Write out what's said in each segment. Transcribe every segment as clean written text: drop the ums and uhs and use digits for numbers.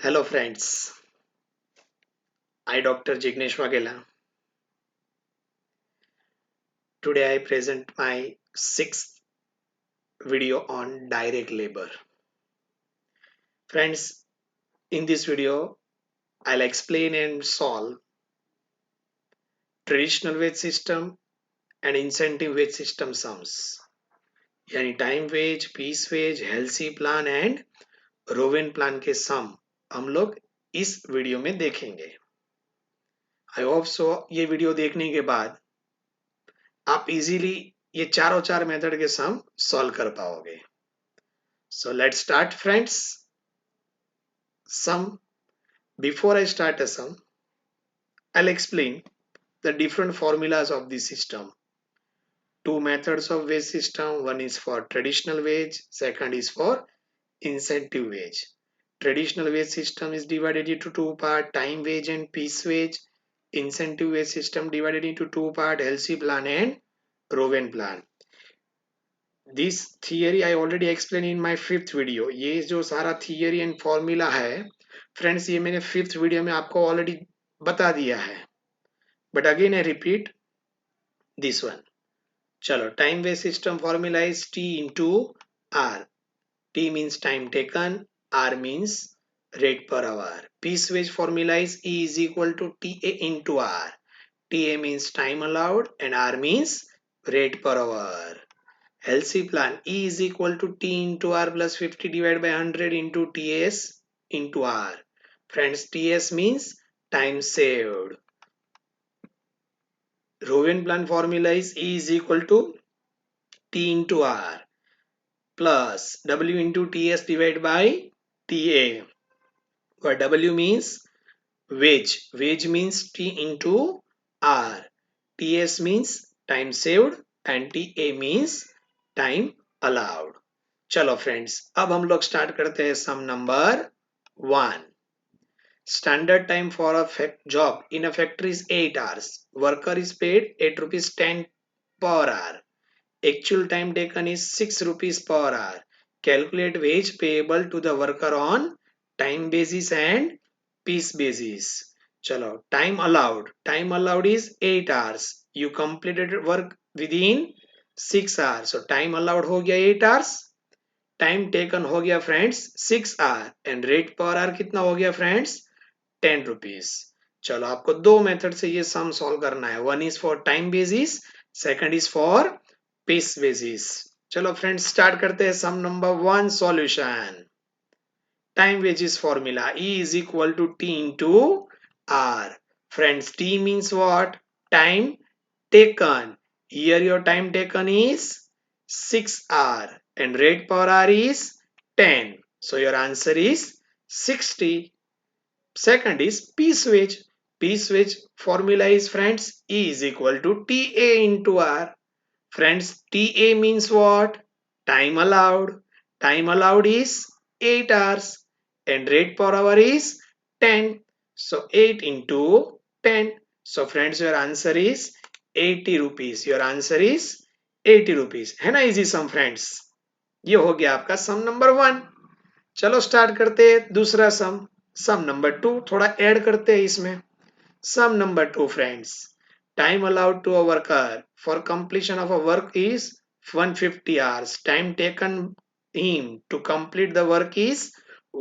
Hello friends, I Dr. Jignesh Wagela. Today I present my sixth video on direct labor. Friends, in this video I'll explain and solve traditional wage system and incentive wage system sums. यानी time wage, piece wage, Halsey plan and Rowan plan के sum हम लोग इस video में देखेंगे। I hope so ये video देखने के बाद आप इजीली ये चारों चार मेथड के सम सॉल्व कर पाओगे। So let's start friends. Sum. Before I start a sum, I'll explain the different formulas of the system. Two methods of wage system. One is for traditional wage. Second is for incentive wage. Traditional wage system is divided into two parts, time wage and piece wage. Incentive wage system divided into two parts, healthy plan and Roven plan. This theory I already explained in my fifth video. ये जो सारा theory and formula है friends ये मैंने fifth video में आपको already बता दिया है, but again I repeat this one. चलो, time wage system formula is T into R. T means time taken, R means rate per hour. Piece wage formula is E is equal to T A into R. T A means time allowed and R means rate per hour. LC plan E is equal to T into R plus 50 divided by 100 into TS into R. Friends, TS means time saved. Rowen plan formula is E is equal to T into R plus W into TS divided by TA. Where W means wage. Wage means T into R. TS means time saved and TA means time allowed. चलो friends, अब हम लोग start करते हैं sum number 1। Standard time for a job in a factory is 8 hours. Worker is paid 8 rupees 10 per hour. Actual time taken is 6 rupees per hour. Calculate wage payable to the worker on time basis and piece basis. चलो, time allowed is 8 hours. You completed work within 6 hours. So time allowed हो गया 8 hours. Time taken हो गया friends 6 our and rate per our कितना हो गया friends 10 rupees. चलो, आपको दो मेथड से ये सम सॉल्व करना है। One is for time basis, second is for piece basis. चलो फ्रेंड्स, स्टार्ट करते हैं sum number 1 solution. Time wages formula E is equal to T into R. Friends, T means what? Time taken. Here your time taken is 6 hour and rate per hour is 10. So your answer is 60. Second is piece wage. Piece wage formula is friends E is equal to TA into R. Friends, TA means what? Time allowed. Time allowed is 8 hours and rate per hour is 10. So 8 into 10. So friends, your answer is 80 rupees. Your answer is 80 rupees. है ना easy some friends? ये हो गया आपका सम number 1। चलो start करते हैं दूसरा सम। सम नंबर 2 थोड़ा ऐड करते हैं इसमें। Sum number 2 friends, time allowed to a worker for completion of a work is 150 hours. Time taken him to complete the work is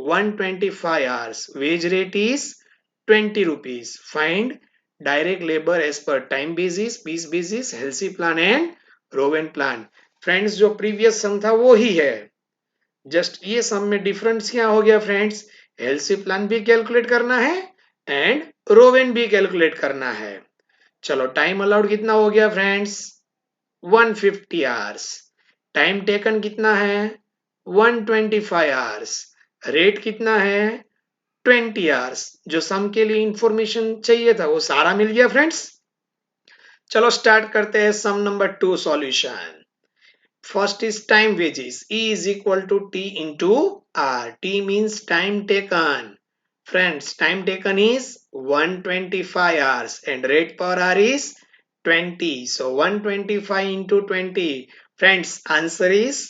125 hours. Wage rate is 20 rupees. Find direct labor as per time basis, piece basis, healthy plan and Rowen plan. Friends, जो previous sum था वो ही है, just ये sum में difference क्या हो गया friends? Halsey plan भी कैलकुलेट करना है एंड रोवेन भी कैलकुलेट करना है। चलो, टाइम अलाउड कितना हो गया फ्रेंड्स? 150 आवर्स। टाइम टेकन कितना है? 125 आवर्स। रेट कितना है? 20 आवर्स। जो सम के लिए इंफॉर्मेशन चाहिए था वो सारा मिल गया फ्रेंड्स। चलो स्टार्ट करते हैं sum number 2 solution. First is time wages. E is equal to T into R. T means time taken. Friends, time taken is 125 hours and rate per hour is 20. So 125 into 20. Friends, answer is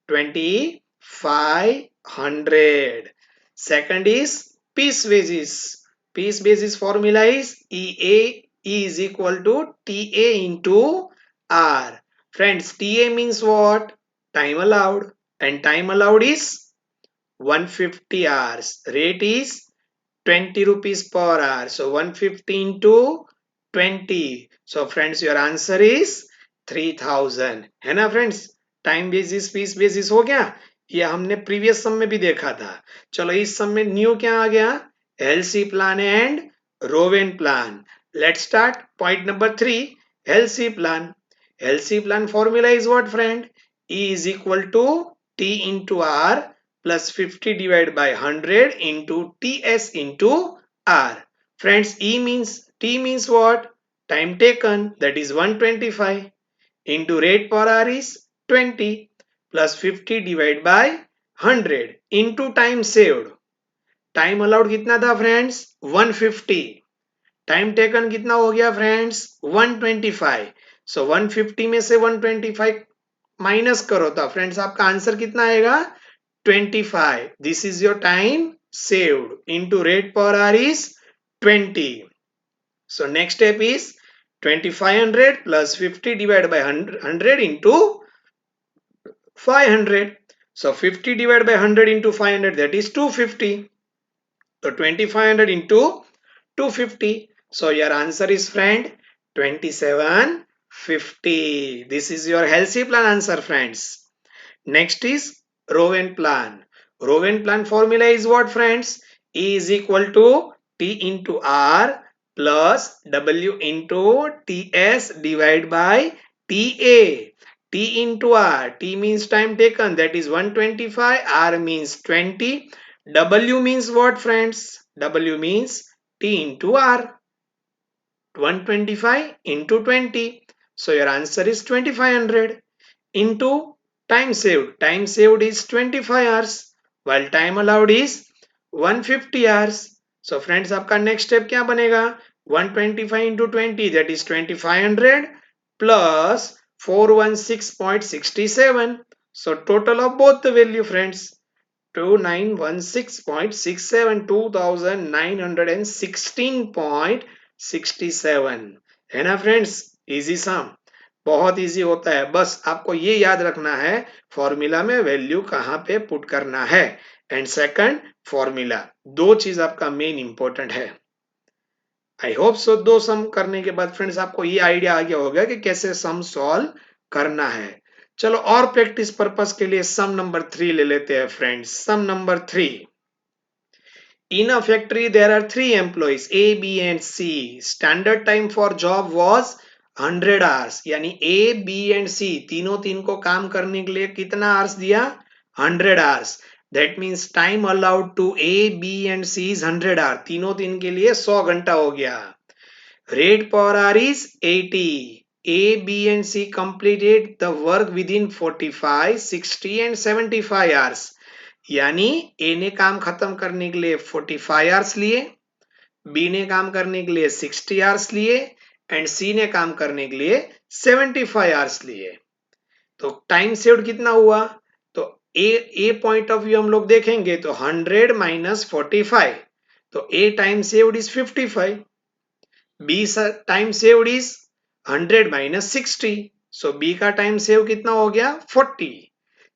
2500. Second is piece basis. Piece basis formula is E is equal to TA into R. Friends, TA means what? Time allowed. And time allowed is 150 hours. Rate is 20 rupees per hour. So 150 into 20. So friends, your answer is 3000. है ना friends? Time basis piece basis हो गया. ये हमने previous सम में भी देखा था. चलो इस सम में न्यू क्या आ गया? LC plan and Rowan plan. Let's start. Point number 3. LC plan. LC plan formula is what, friend? E is equal to T into R plus 50 divided by 100 into TS into R. Friends, T means what? Time taken, that is 125, into rate per hour is 20 plus 50 divided by 100 into time saved. Time allowed कितना था friends? 150. Time taken कितना हो गया friends? 125. सो 150 में से 125 minus करो तो friends आपका आंसर कितना आएगा? 25. This is your time saved into rate per hour is 20. So next step is 2500 plus 50 divided by 100 into 500. So 50 divided by 100 into 500, that is 250. So 2500 into 250. So your answer is, friend, 2750. This is your Halsey plan answer, friends. Next is Rowen plan. Rowen plan formula is what, friends? E is equal to T into R plus W into TS divided by TA. T into R. T means time taken, that is 125. R means 20. W means what, friends? W means T into R. 125 into 20. So your answer is 2500 into time saved. Time saved is 25 hours while time allowed is 150 hours. So friends, आपका next step क्या बनेगा? 125 into 20, that is 2500 plus 416.67. So total of both the value, friends, 2916.67, 2916.67 है ना friends? Easy सम, बहुत easy होता है. बस आपको ये याद रखना है फॉर्मूला में वैल्यू कहाँ पे पुट करना है. एंड सेकंड फॉर्मूला, दो चीज आपका मेन इंपॉर्टेंट है. आई होप सो दो सम करने के बाद फ्रेंड्स आपको ये आइडिया आ गया होगा कि कैसे सम सॉल्व करना है. चलो और प्रैक्टिस पर्पस के लिए सम नंबर 3 ले लेते हैं friends. Sum number 3. In a factory, there are 3 employees A, B and C. Standard time for job was 100 hours. यानी A, B and C तीन को काम करने के लिए कितना hours दिया? 100 hours. That means time allowed to A, B and C is 100 hours. तीन के लिए 100 घंटा हो गया. Rate per hour is 80. A, B and C completed the work within 45, 60 and 75 hours. यानी ए ने काम खत्म करने के लिए 45 आवर्स लिए, बी ने काम करने के लिए 60 आवर्स लिए एंड सी ने काम करने के लिए 75 आवर्स लिए. तो टाइम सेव्ड कितना हुआ? तो ए पॉइंट ऑफ व्यू हम लोग देखेंगे तो 100 माइनस 45, तो A time saved is 55. B time saved is 100 minus 60, so B का टाइम सेव कितना हो गया? 40.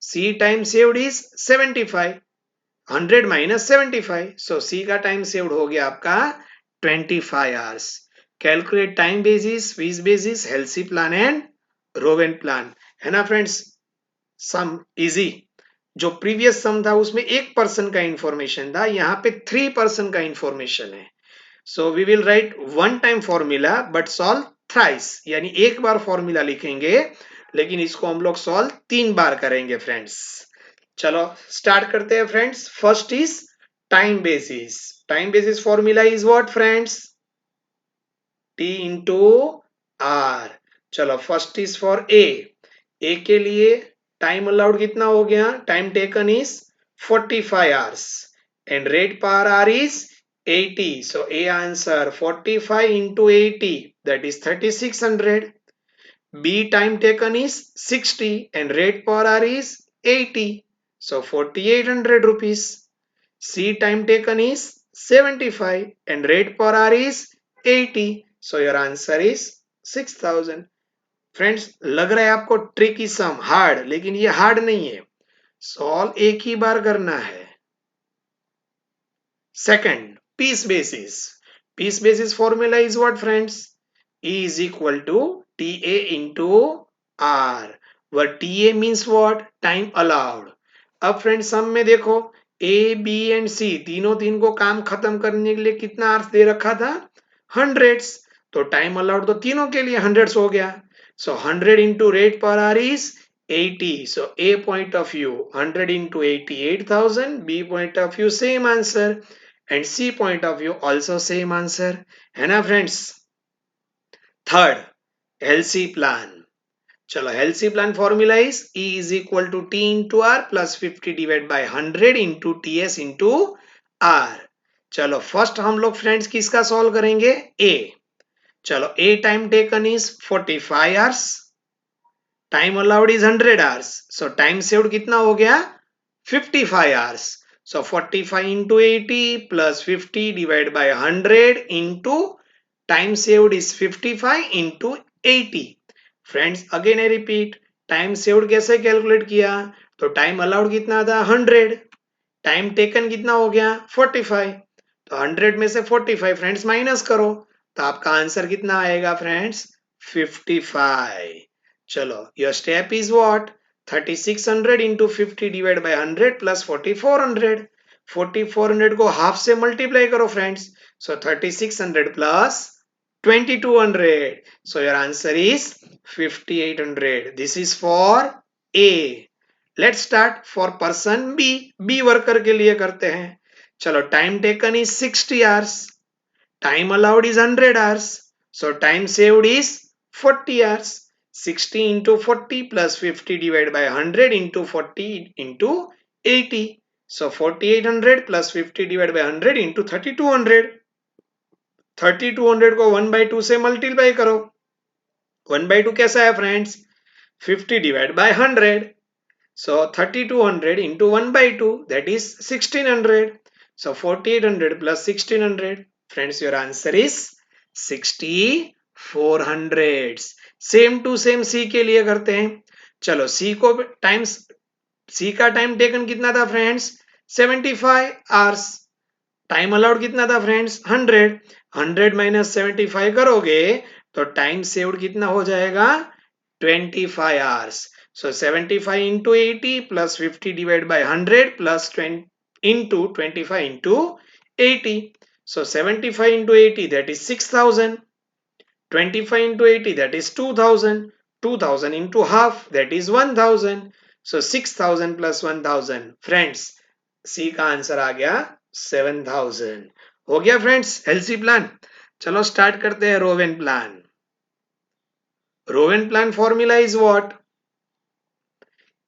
C time saved is 75. 100 minus 75, so C का टाइम सेव्ड हो गया आपका 25 hours. Calculate time basis, piece basis, Halsey plan and Rowan plan. है ना फ्रेंड्स? Sum easy. जो प्रीवियस सम था उसमें एक पर्सन का इंफॉर्मेशन था, यहाँ पे 3 पर्सन का इंफॉर्मेशन है. So we will write one time formula but solve thrice. यानी एक बार फॉर्मूला लिखेंगे लेकिन इसको हम लोग सॉल्व 3 बार करेंगे फ्रेंड्स. चलो स्टार्ट करते हैं friends. First is time basis. Time basis formula is what friends? T into R. चलो फर्स्ट इज फॉर ए के लिए टाइम अलाउड कितना हो गया? Time taken is 45 hours and rate per hour is 80. So A answer 45 into 80, that is 3600. B time taken is 60 and rate per hour is 80. So 4800 rupees. C time taken is 75 and rate per hour is 80. So your answer is 6000. Friends लग रहा है आपको tricky सम hard, लेकिन ये hard नहीं है, solve एक ही बार करना है. Second, piece basis. Piece basis formula is what, friends? E is equal to TA into R. Where TA means what? Time allowed. अब फ्रेंड्स सम में देखो A, B एंड C तीनों तीन को काम खत्म करने के लिए कितना आवर्स दे रखा था? हंड्रेड्स. तो टाइम अलाउड तो तीनों के लिए हंड्रेड्स हो गया. So 100 into rate per hour is 80. So A point of view 100 into 80 8000. B point of view same answer. And C point of view also same answer. है ना friends? Third, LC plan. चलो LC plan formula is E is equal to T into R plus 50 divided by 100 into TS into R. चलो first हम लोग friends किसका solve करेंगे? A. चलो A time taken is 45 hours, time allowed is 100 hours, so time saved कितना हो गया? 55 hours. So 45 into 80 plus 50 divided by 100 into time saved is 55 into 80. Friends, again I repeat, time saved कैसे calculate किया? तो time allowed कितना था? 100. Time taken कितना हो गया? 45. तो 100 में से 45 फ्रेंड्स माइनस करो, तो आपका आंसर कितना आएगा फ्रेंड्स? 55. चलो your step is what? 3600 into 50 divided by 100 plus 4400. 4400 को हाफ से मल्टीप्लाई करो friends. So 3600 plus 2200. So your answer is 5800. This is for A. Let's start for person B. B worker के लिए करते हैं. चलो time taken is 60 hours. Time allowed is 100 hours. So time saved is 40 hours. 60 into 40 plus 50 divided by 100 into 40 into 80. So 4800 plus 50 divided by 100 into 3200. 3200 को 1 by 2 से multiply करो. 1 by 2 कैसा है friends? 50 divided by 100. So 3200 into 1 by 2, that is 1600. So 4800 plus 1600. Friends, your answer is 6400. Same to same C के लिए करते हैं. चलो सी को टाइम्स, सी का टाइम टेकन कितना था फ्रेंड्स? 75 आवर्स. टाइम अलाउड कितना था फ्रेंड्स? 100. 100 माइनस 75 करोगे तो टाइम सेव्ड कितना हो जाएगा? 25 hours. So 75 into 80 plus 50 divided by 100 plus 20 into 25 into 80. So 75 into 80, that is 6000. 25 into 80, that is 2000. 2000 into half, that is 1000. So 6000 plus 1000. Friends, C का answer आ गया 7000. हो गया फ्रेंड्स एलसी प्लान. चलो स्टार्ट करते हैं Rowan plan. Rowan plan formula is what?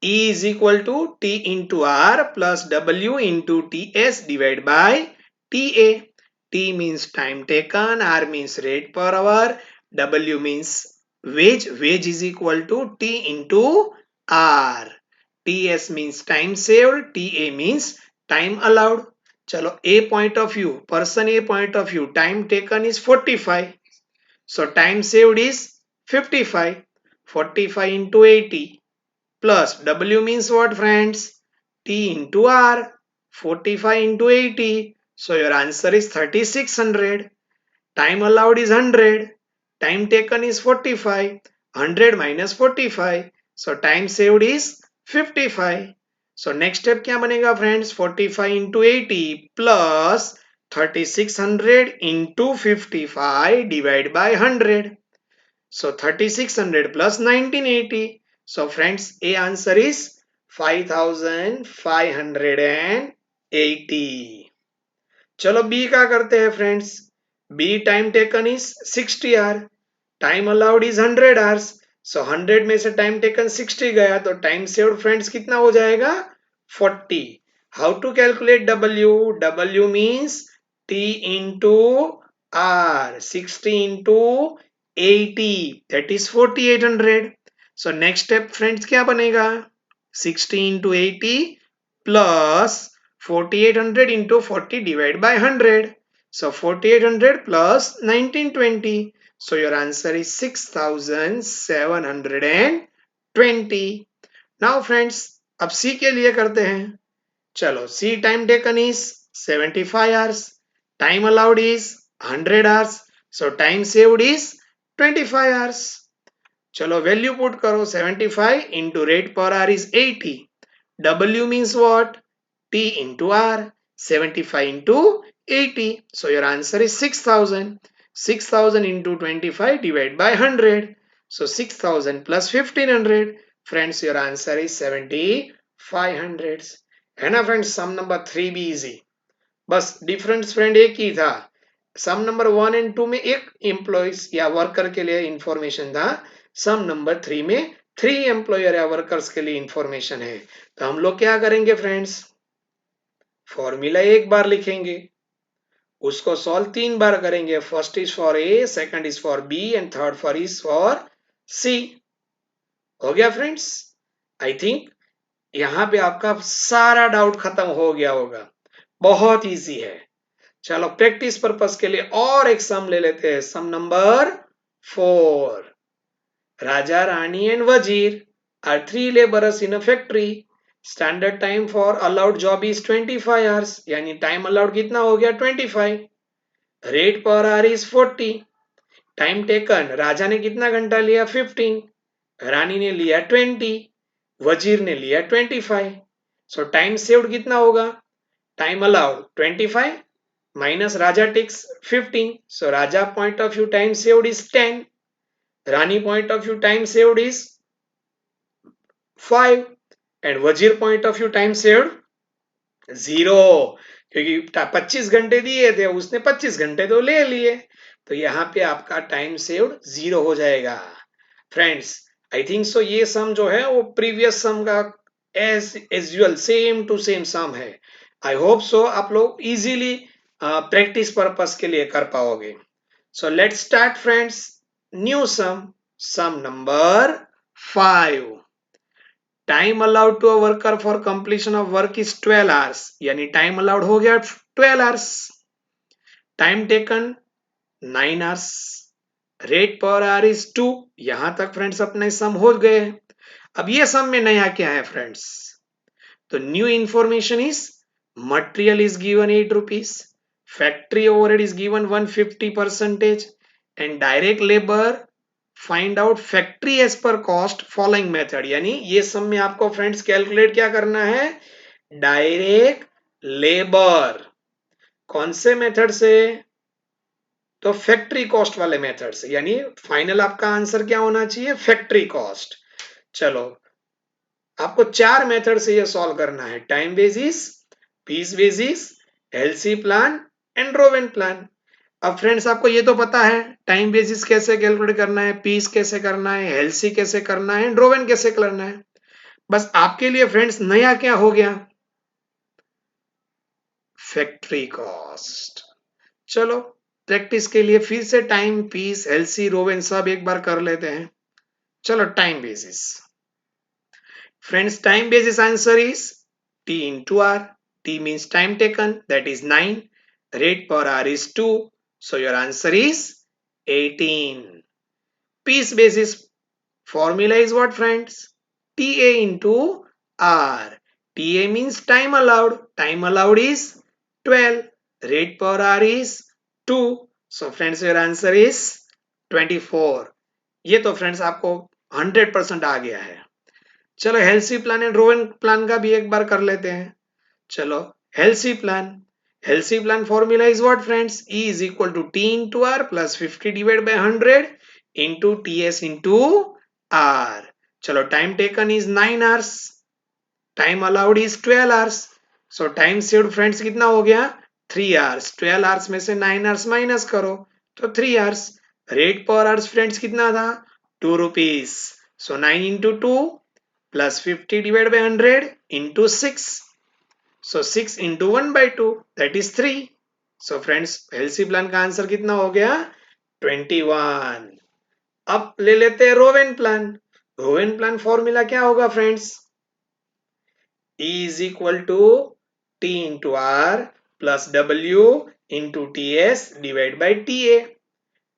E is equal to T into R plus W into TS divided by TA. T means time taken, R means rate per hour, W means wage. Wage is equal to T into R. TS means time saved, TA means time allowed. चलो A point of view, person A point of view, time taken is 45. So time saved is 55. 45 into 80 plus W means what friends? T into R. 45 into 80. So your answer is 3600. Time allowed is 100. Time taken is 45. 100 minus 45. So time saved is 55. So next step क्या बनेगा friends? 45 into 80 plus 3600 into 55 divided by 100. So 3600 plus 1980. So friends, A answer is 5580. चलो B का करते हैं friends. B time taken is 60 hour. Time allowed is 100 hours. So 100 में से time taken 60 गया तो टाइम सेव्ड फ्रेंड्स कितना हो जाएगा? 40. How to calculate W? W मीन्स T into R. 60 into 80, that is 4800. So next step friends क्या बनेगा? 60 into 80 plus 4800 into 40 divided by 100. So 4800 plus 1920. So your answer is 6720. Now friends, अब C के लिए करते हैं. चलो, C time taken is 75 hours. Time allowed is 100 hours. So time saved is 25 hours. चलो value put करो. 75 into rate per hour is 80. W means what? T into R. 75 into 80. So your answer is 6000. 6000 into 25 divided by 100. So 6000 plus 1500. Friends, your answer is 7500. है ना friends. Sum number 3 भी easy. बस difference friend एक ही था. सम number 1 and 2 में एक employees या worker के लिए इंफॉर्मेशन था. सम नंबर 3 में 3 एम्प्लॉयर या वर्कर्स के लिए इंफॉर्मेशन है. तो हम लोग क्या करेंगे फ्रेंड्स, फॉर्मूला एक बार लिखेंगे, उसको सॉल्व 3 बार करेंगे. First is for A, second is for B and third for is for C. हो गया फ्रेंड्स. आई थिंक यहाँ पे आपका सारा डाउट खत्म हो गया होगा. बहुत इजी है. चलो प्रैक्टिस पर्पस के लिए और एक सम ले लेते हैं. Sum number 4. Raja, Rani and Wazir are 3 laborers in a factory. Standard time for allowed job is 25 hours. यानी टाइम अलाउड कितना हो गया? 25. Rate per hour is 40. Time taken, Raja ने कितना घंटा लिया? 15. रानी ने लिया 20. वजीर ने लिया 25. सो टाइम सेव्ड कितना होगा? Time allowed 25 minus Raja takes 15. So Raja point of view time saved is 10. Rani point of view time saved is 5. And Wazir point of view time saved 0. क्योंकि 25 घंटे दिए थे, उसने 25 घंटे तो ले लिए. तो यहाँ पे आपका टाइम सेव्ड 0 हो जाएगा. फ्रेंड्स, आई थिंक सो ये सम जो है वो प्रीवियस सम का as usual same to same sum है. आई होप सो आप लोग इजीली प्रैक्टिस पर्पस के लिए कर पाओगे. So let's start friends. New sum. Sum number 5. Time allowed to a worker for completion of work is 12 hours. यानी time allowed हो गया 12 hours. Time taken 9 hours. Rate per hour is 2. यहां तक friends अपने सम हो गए. अब ये सम में नया क्या है फ्रेंड्स? तो new information is material is given 8 rupees. Factory overhead is given 150% and direct labour find out factory as per cost following method. यानी ये सम में आपको फ्रेंड्स कैलकुलेट क्या करना है? Direct labour. कौन से मेथड से? तो फैक्ट्री कॉस्ट वाले मेथड से. यानी फाइनल आपका आंसर क्या होना चाहिए? Factory cost. चलो आपको 4 मेथड से ये सॉल्व करना है. Time basis, piece basis, Halsey plan and Rowan plan. अब फ्रेंड्स आपको ये तो पता है टाइम बेसिस कैसे कैलकुलेट करना है, पीस कैसे करना है, एलसी कैसे करना है, रोवेन कैसे करना है. बस आपके लिए फ्रेंड्स नया क्या हो गया? Factory cost. चलो प्रैक्टिस के लिए फिर से टाइम, पीस, एलसी, रोवेन सब एक बार कर लेते हैं. चलो time basis. Friends time basis answer is T into R. T means time taken, that is 9. Rate per hour is 2. So your answer is 18. Piece basis formula is what friends? TA into R. TA means time allowed. Time allowed is 12. Rate per hour is 2. So friends your answer is 24. ये तो friends आपको 100% आ गया है. चलो Halsey plan and Rowan plan का भी एक बार कर लेते हैं. चलो Halsey plan. Halsey plan formula is what friends? E is equal to T into R plus 50 divided by 100 into TS into R. चलो time taken is 9 hours. Time allowed is 12 hours. So time saved friends कितना हो गया? 3 hours. 12 hours में से 9 hours minus करो तो 3 hours. Rate पर hours friends कितना था? 2 rupees. So 9 into 2 plus 50 divided by 100 into 6. So 6 into 1 by 2 that is 3. So friends LC plan का आंसर कितना हो गया? 21. अब ले लेते हैं Rowan plan. Rowan plan formula क्या होगा friends? E is equal to T into R plus W into TS divided by TA.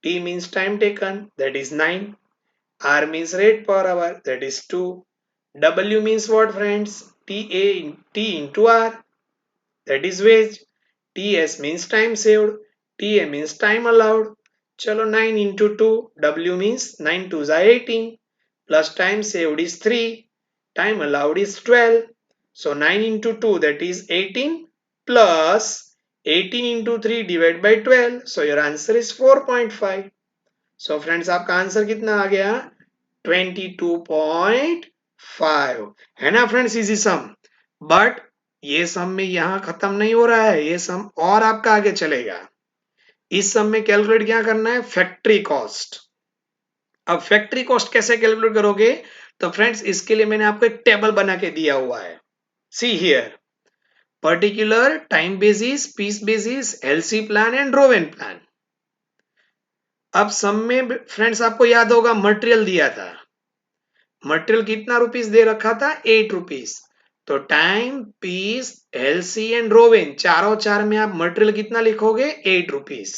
T means time taken, that is 9. R means rate per hour, that is 2. W means what, friends? T into R, that is wage. TS means time saved. TA means time allowed. Chalo 9 into 2. W means 9 2s are 18. Plus time saved is 3. Time allowed is 12. So 9 into 2, that is 18, plus 18 into 3 divided by 12. So your answer is 4.5. So friends, आपका answer कितना आ गया? 22.5 है ना friends, easy some. But ये sum में यहां खत्म नहीं हो रहा है, ये सम और आपका आगे चलेगा। इस सम में कैलकुलेट क्या करना है? Factory cost. अब फैक्ट्री कॉस्ट कैसे कैलकुलेट करोगे? तो फ्रेंड्स, इसके लिए मैंने आपको एक टेबल बना के दिया हुआ है। See here, particular, time basis, piece basis, Halsey plan and Rowan plan. अब सम में फ्रेंड्स आपको याद होगा मटेरियल दिया था। मटेरियल कितना रुपीस दे रखा था? 8 रुपीस। तो time, piece, Halsey and Rowan, चारों चार में आप मटेरियल कितना लिखोगे? 8 रुपीस।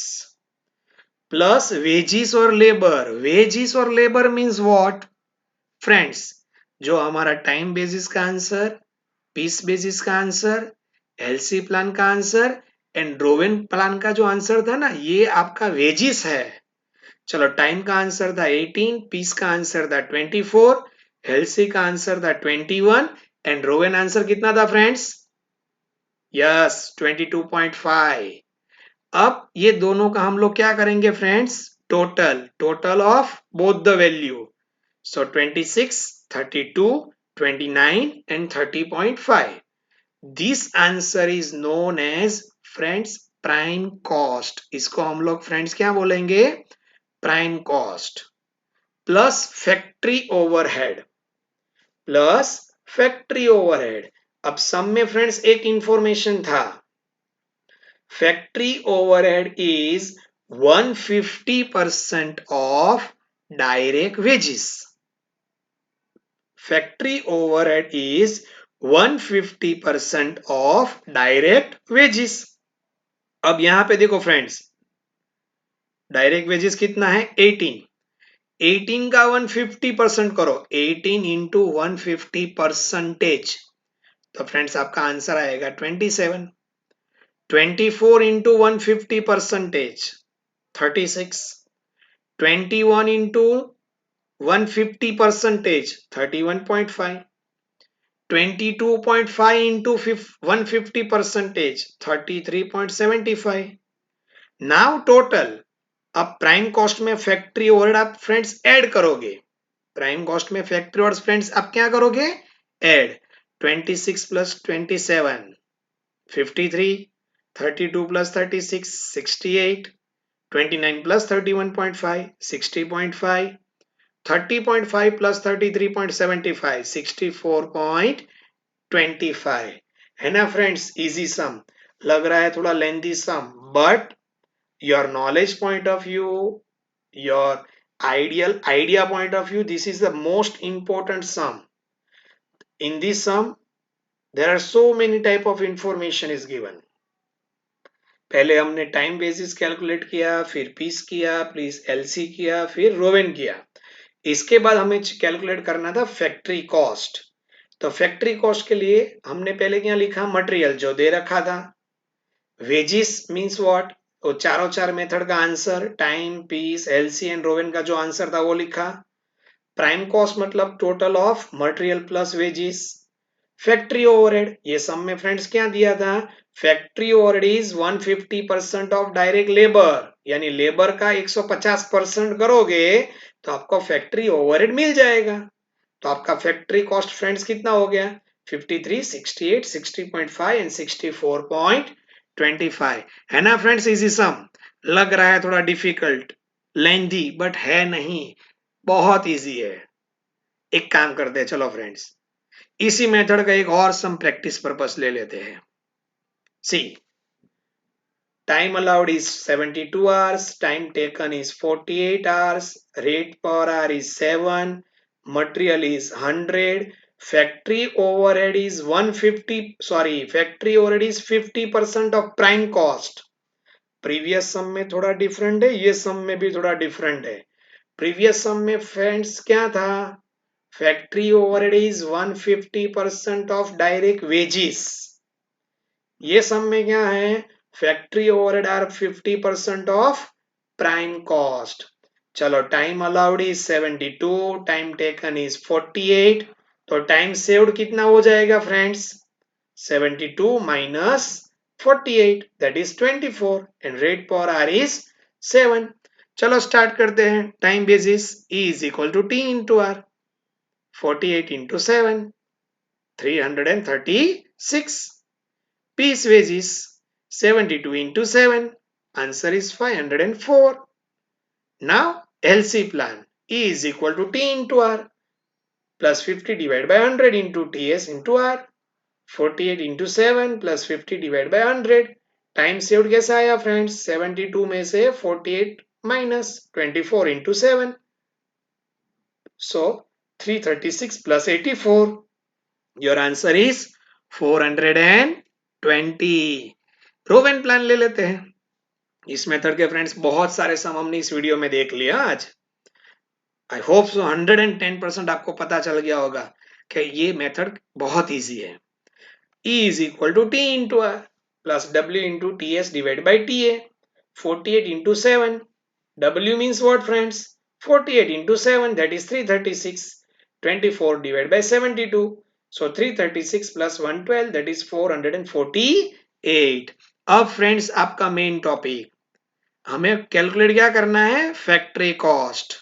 प्लस वेजिस और लेबर। वेजिस और लेबर मीन्स व्हाट फ्रेंड्स? जो हमारा टाइम बेसिस का आंसर, पीस बेसिस का आंसर, एलसी प्लान का आंसर एंड रोवेन प्लान का जो आंसर था ना, ये आपका वेजिस है। चलो, टाइम का आंसर था 18, पीस का आंसर था 24, एलसी का आंसर था 21 एंड रोवेन आंसर कितना था फ्रेंड्स? यस, 22.5। अब ये दोनों का हम लोग क्या करेंगे friends? Total of both the value. So 26, 32, 29 and 30.5। This answer is known as friends prime cost. इसको हम लोग फ्रेंड्स क्या बोलेंगे? Prime cost plus factory overhead, plus factory overhead. अब सम में फ्रेंड्स एक इंफॉर्मेशन था, factory overhead is 150% of direct wages. Factory overhead is 150% of direct wages. अब यहां पे देखो फ्रेंड्स, डायरेक्ट वेजेस कितना है? 18। 18 का 150% करो, 18 इंटू 150%। तो फ्रेंड्स आपका आंसर आएगा 27। 24 into 150%, 36। 21 into 150%, 31.5। 22.5 into 150%, 33.75। Now total. अब प्राइम कॉस्ट में फैक्ट्री ओवरहेड आप फ्रेंड्स ऐड करोगे। प्राइम कॉस्ट में फैक्ट्री ओवरहेड फ्रेंड्स आप क्या करोगे? Add. 26 plus 27, 53। 32 plus 36, 68। 29 plus 31.5, 60.5। 30.5 plus 33.75, 64.25। है ना फ्रेंड्स, इजी सम। लग रहा है थोड़ा lengthy sum, but your knowledge point of view, your idea point of view, this is the most important sum. In this sum there are so many type of information is given. पहले हमने time basis calculate किया, फिर piece किया, please LC किया, फिर रोवेन किया। इसके बाद हमें कैलकुलेट करना था फैक्ट्री कॉस्ट। तो फैक्ट्री कॉस्ट के लिए हमने पहले क्या लिखा? मटेरियल जो दे रखा था। Wages means what? वो चारों चार मेथड का answer, time, piece, Halsey and Rowan का जो आंसर था वो लिखा। प्राइम कॉस्ट मतलब total of material plus wages. Factory overhead, ये सब में फ्रेंड्स क्या दिया था? Factory overhead is 150% of direct labour, यानी लेबर का 150% करोगे तो आपको फैक्ट्री ओवरहेड मिल जाएगा। तो आपका फैक्ट्री कॉस्ट फ्रेंड्स कितना हो गया? 53, 68, 60.5 एंड 64.25। है ना फ्रेंड्स, इजी सम। लग रहा है थोड़ा डिफिकल्ट, लेंथी, बट है नहीं, बहुत इजी है। एक काम करते हैं, चलो फ्रेंड्स, इसी मेथड का एक और सम प्रैक्टिस पर्पस ले लेते हैं। सी, time allowed is 72 hours, time taken is 48 hours, rate per hour is 7, material is 100, factory overhead is 50% of prime cost. Previous सम में थोड़ा डिफरेंट है, ये सम में भी थोड़ा डिफरेंट है. प्रीवियस सम में फ्रेंड्स क्या था, factory overhead is 150% of direct wages. ये सम में क्या है, factory overhead are 50% of prime cost. चलो time allowed is 72, time taken is 48, तो टाइम सेव्ड कितना हो जाएगा friends, 72 minus 48 that is 24 and rate per hour is 7. चलो स्टार्ट करते हैं. Time basis E is equal to T into R. 48 into 7 336. Piece wages 72 into 7, answer is 504. Now LC plan E is equal to T into R plus 50 divided by 100 into TS into R. 48 into 7 plus 50 divided by 100. Time saved कैसा आया friends, 72 में से 48 minus 24 into 7, so 336 plus 84. Your answer is 420. रोवेन plan ले लेते हैं. इस method के friends बहुत सारे सम हमने इस वीडियो में देख लिया आज. आई होप सो 110% आपको पता चल गया होगा कि ये मेथड बहुत इजी है. E is equal to T into R plus W into TS divided by TA. 48 into 7. W means what friends? 48 into 7 that is 336. 24 divided by 72. So 336 plus 112 that is 448. अब फ्रेंड्स आपका main topic, हमें calculate क्या करना है, factory cost.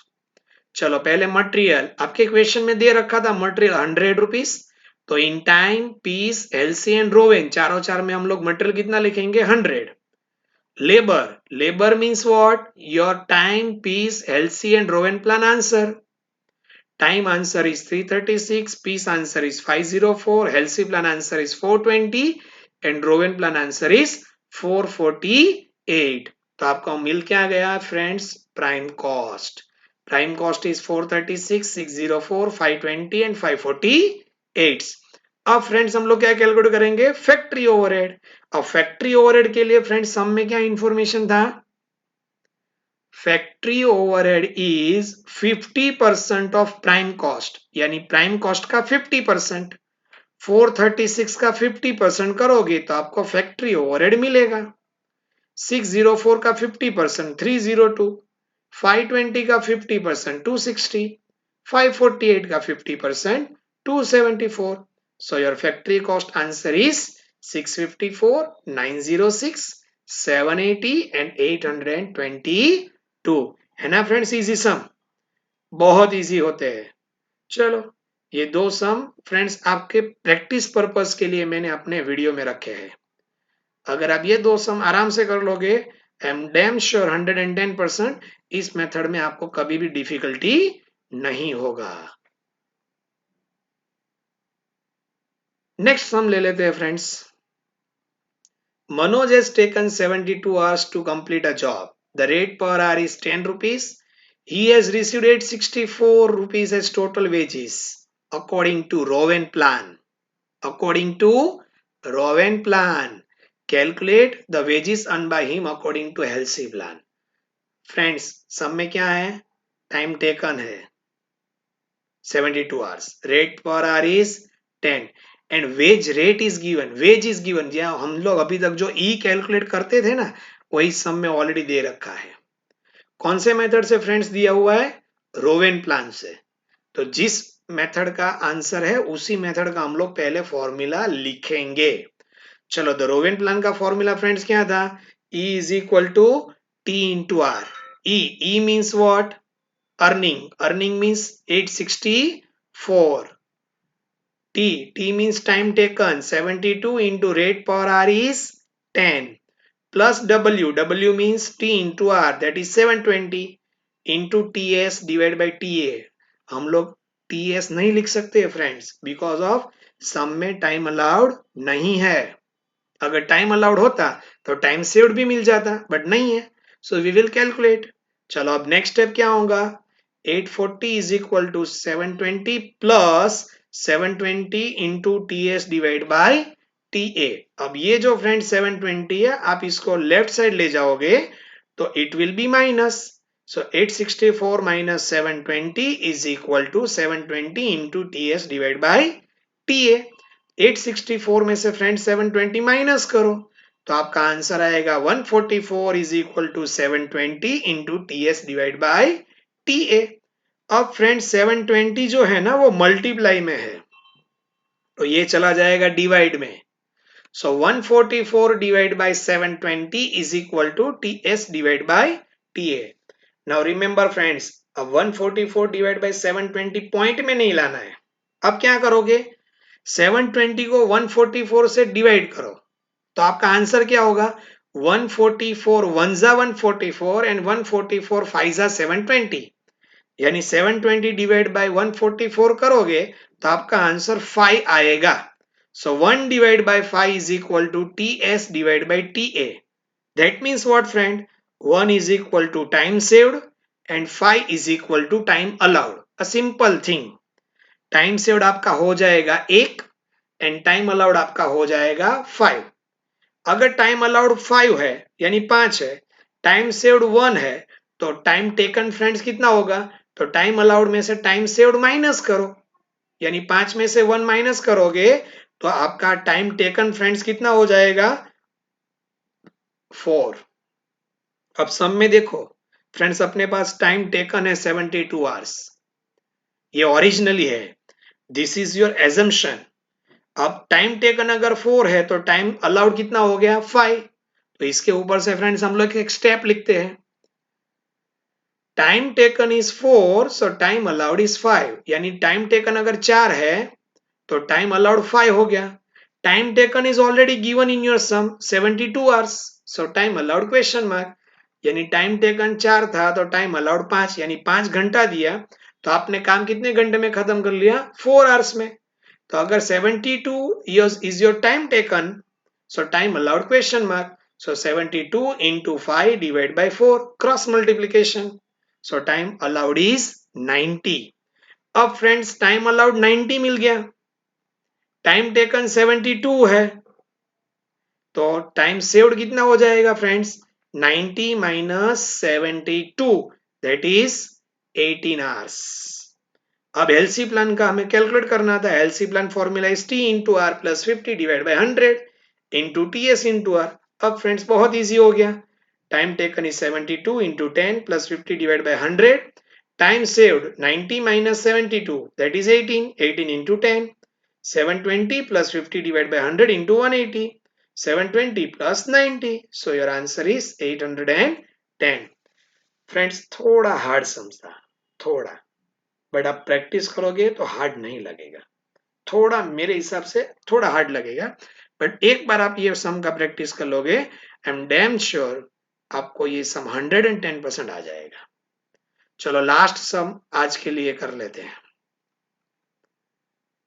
चलो पहले material, आपके question में दे रखा था मटेरियल 100 रुपीज, तो इन time piece Halsey and Rowan चारों चार में हम लोग मटेरियल कितना लिखेंगे, 100. Labour means what, your time piece Halsey and Rowan plan answer. Time answer is 336, piece answer is 504, Halsey plan answer is 420 and Rowan plan answer is 448. तो आपका मिल क्या गया friends, prime cost. Prime cost is 436, 604, 520 and 548. अब friends हम लोग क्या calculate करेंगे, फैक्ट्री ओवरहेड. अब फैक्ट्री ओवरहेड के लिए फ्रेंड्स सम में क्या इंफॉर्मेशन था, factory overhead is 50% of prime cost, यानी प्राइम कॉस्ट का 50%. 436 का 50% करोगे तो आपको फैक्ट्री ओवरहेड मिलेगा. 604 का 50% 302, 520 का 50% 260, 548 का 50% 274. So your factory cost answer is 654, 906, 780 and 822. है ना फ्रेंड्स, इजी सम, बहुत इजी होते हैं. चलो ये दो सम फ्रेंड्स आपके प्रैक्टिस पर्पस के लिए मैंने अपने वीडियो में रखे हैं. अगर आप ये दो सम आराम से कर लोगे, आई एम डैम श्योर 110% इस मेथड में आपको कभी भी डिफिकल्टी नहीं होगा. नेक्स्ट सम ले लेते हैं friends. Manoj has taken 72 hours to complete a job. The rate per hour is 10 rupees. He has received 864 rupees as total wages according to Rowan plan. According to Rowan plan, calculate the wages earned by him according to Halsey plan. Friends sum में क्या है, time taken है 72 hours, rate per hour is 10 and wage rate is given. Wage is given, जहां हम लोग अभी तक जो ई कैलकुलेट करते थे ना, वही सम में ऑलरेडी दे रखा है. कौन से मेथड से फ्रेंड्स दिया हुआ है, रोवेन प्लान से. तो जिस मेथड का आंसर है उसी मेथड का हम लोग पहले फॉर्मूला लिखेंगे. चलो द रोवेन प्लान का फॉर्मूला फ्रेंड्स क्या था, E is equal to T into R. E means what, earning means 864. T means time taken, 72 into rate per hour is 10 plus W means T into R that is 720 into TS divided by TA. हम लोग TS नहीं लिख सकते friends, because of some में time allowed नहीं है. अगर time allowed होता तो टाइम सेव्ड भी मिल जाता, बट नहीं है. So we will calculate. चलो अब नेक्स्ट स्टेप क्या होगा, 840 is equal to 720 plus 720 into T S divide by T ए। अब ये जो फ्रेंड 720 है आप इसको लेफ्ट साइड ले जाओगे तो it will be minus. So 864 minus 720 is equal to 720 into ts divide by T ए। 864 में से फ्रेंड 720 माइनस करो तो आपका आंसर आएगा 144 is equal to 720 into ts divide by T ए। अब फ्रेंड 720 जो है ना वो मल्टीप्लाई में है तो ये चला जाएगा डिवाइड में। So 144 divide by 720 is equal to TS divide by TA. Now remember friends, अब 144 डिवाइड बाय 720 पॉइंट में नहीं लाना है। अब क्या करोगे, 720 को 144 से डिवाइड करो तो आपका आंसर क्या होगा, 144 वन जा 144 एंड 144 फाइव जा 720, यानी 720 डिवाइड बाय 144 करोगे तो आपका आंसर 5 आएगा। So 1 divide by 5 is equal to T S divide by T A. That means what friend, 1 is equal to time saved and 5 is equal to time allowed. A simple thing, time saved आपका हो जाएगा 1 and time allowed आपका हो जाएगा 5। अगर time allowed 5 है यानी 5 है, टाइम सेव्ड 1 है, तो टाइम टेकन फ्रेंड्स कितना होगा, तो टाइम अलाउड में से टाइम सेव्ड माइनस करो, यानी 5 में से 1 माइनस करोगे तो आपका टाइम टेकन फ्रेंड्स कितना हो जाएगा, 4। अब सम में देखो फ्रेंड्स, अपने पास टाइम टेकन है 72 आवर्स, ये ओरिजिनली है, दिस इज योर एजम्पशन। अब टाइम टेकन अगर 4 है तो टाइम अलाउड कितना हो गया, 5। तो इसके ऊपर से फ्रेंड्स हम लोग एक स्टेप लिखते हैं, time taken is 4 so time allowed is 5, यानी टाइम टेकन अगर 4 है तो टाइम अलाउड 5 हो गया। Time taken is already given in your sum 72 hours, so time allowed question mark, यानी टाइम टेकन 4 था तो टाइम अलाउड 5, यानी 5 घंटा दिया तो आपने काम कितने घंटे में खत्म कर लिया, 4 आवर्स में। तो अगर 72 years is your time taken, so time allowed question mark, so 72 into 5 divided by 4, cross multiplication, so time allowed is 90। अब फ्रेंड्स टाइम अलाउड 90 मिल गया, टाइम टेकन 72 है, तो टाइम सेव्ड कितना हो जाएगा friends, 90 minus 72, that is 18 hours. अब LC plan का हमें कैलकुलेट करना था, LC plan formula is T into R plus 50 divide by 100 into T S into R. अब फ्रेंड्स बहुत इजी हो गया, time taken is 72 into 10 plus 50 divide by 100, time saved 90 minus 72 that is 18, 18 into 10, 720 plus 50 divide by 100 into 180, 720 plus 90, so your answer is 810। Friends थोड़ा hard समझा, थोड़ा, but आप practice करोगे तो हार्ड नहीं लगेगा, थोड़ा मेरे हिसाब से थोड़ा हार्ड लगेगा, बट एक बार आप ये सम का प्रैक्टिस कर लोगे, आई एम डैम श्योर आपको ये सम 110% आ जाएगा। चलो लास्ट सम आज के लिए कर लेते हैं।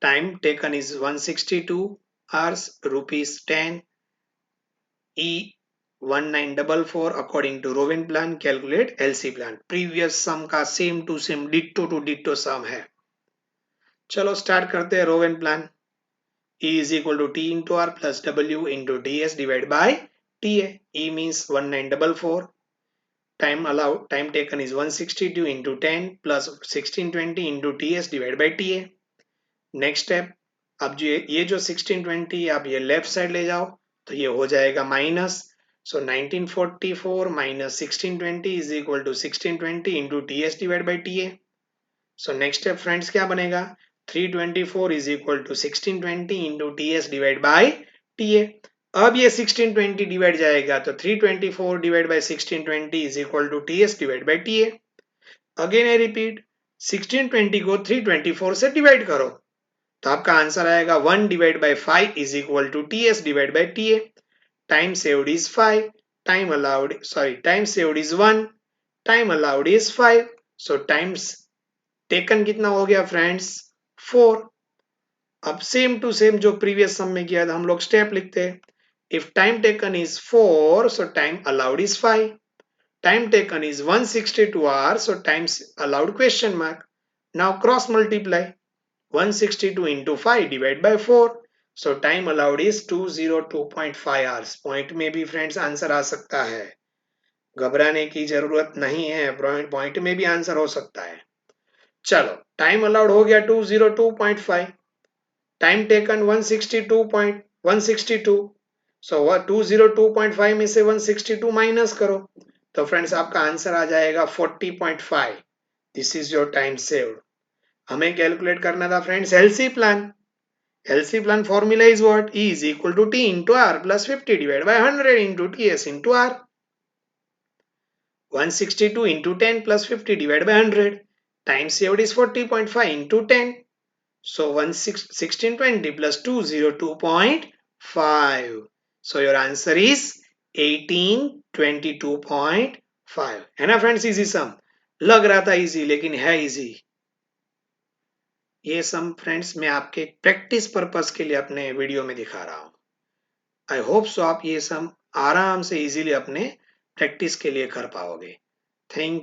Time taken is 162 hours, rupees 10, E 1944 according to Rowan plan, calculate Halsey plan. Previous sum का same to same ditto to ditto sum है। चलो स्टार्ट करते हैं Rowan plan. E is equal to T into R plus W into DS divided by TA. E means 1944. Time allowed, time taken is 162 into 10 plus 1620 into TS divided by TA. Next step, अब जो ये जो 1620 आप ये left side ले जाओ तो ये हो जाएगा minus, so 1944 minus 1620 is equal to 1620 into TS divided by TA. So next step friends क्या बनेगा, 324 is equal to 1620 into TS divided by TA। अब ये 1620 डिवाइड जाएगा तो 324 divide by 1620 is equal to TS divided by TA। Again I repeat, 1620 को 324 से divide करो तो आपका आंसर आएगा 1 divide by 5 is equal to TS divided by TA। Time saved is 5, time allowed sorry time saved is 1, time allowed is 5, so times taken कितना हो गया friends, 4। अब सेम टू सेम जो प्रीवियस सम में किया था हम लोग स्टेप लिखते हैं, if time taken is 4 so time allowed is 5, time taken is 162 hours so time allowed question mark. Now cross multiply, 162 into 5 divide by 4. So time allowed is 202.5 hours. Point में भी friends answer आ सकता है, घबराने की जरूरत नहीं है, point में भी आंसर हो सकता है। चलो टाइम अलाउड हो गया 202.5, टाइम टेकन 162. सो 202.5 में से 162 माइनस करो तो फ्रेंड्स आपका आंसर आ जाएगा 40.5। This is your time saved. हमें कैलकुलेट करना था friends Halsey plan. LC plan formula is what? E is equal to T into R plus 50 divided by 100 into TS into R. 162 into 10 plus 50 divided by 100. Time saved is 40.5 into 10. So 1620 plus 202.5. So your answer is 1822.5. है ना friends, easy सम लग रहा था easy, लेकिन है easy. ये some friends मैं आपके प्रैक्टिस पर्पस के लिए अपने वीडियो में दिखा रहा हूं। आई होप सो आप ये सम आराम से इजीली अपने प्रैक्टिस के लिए कर पाओगे। थैंक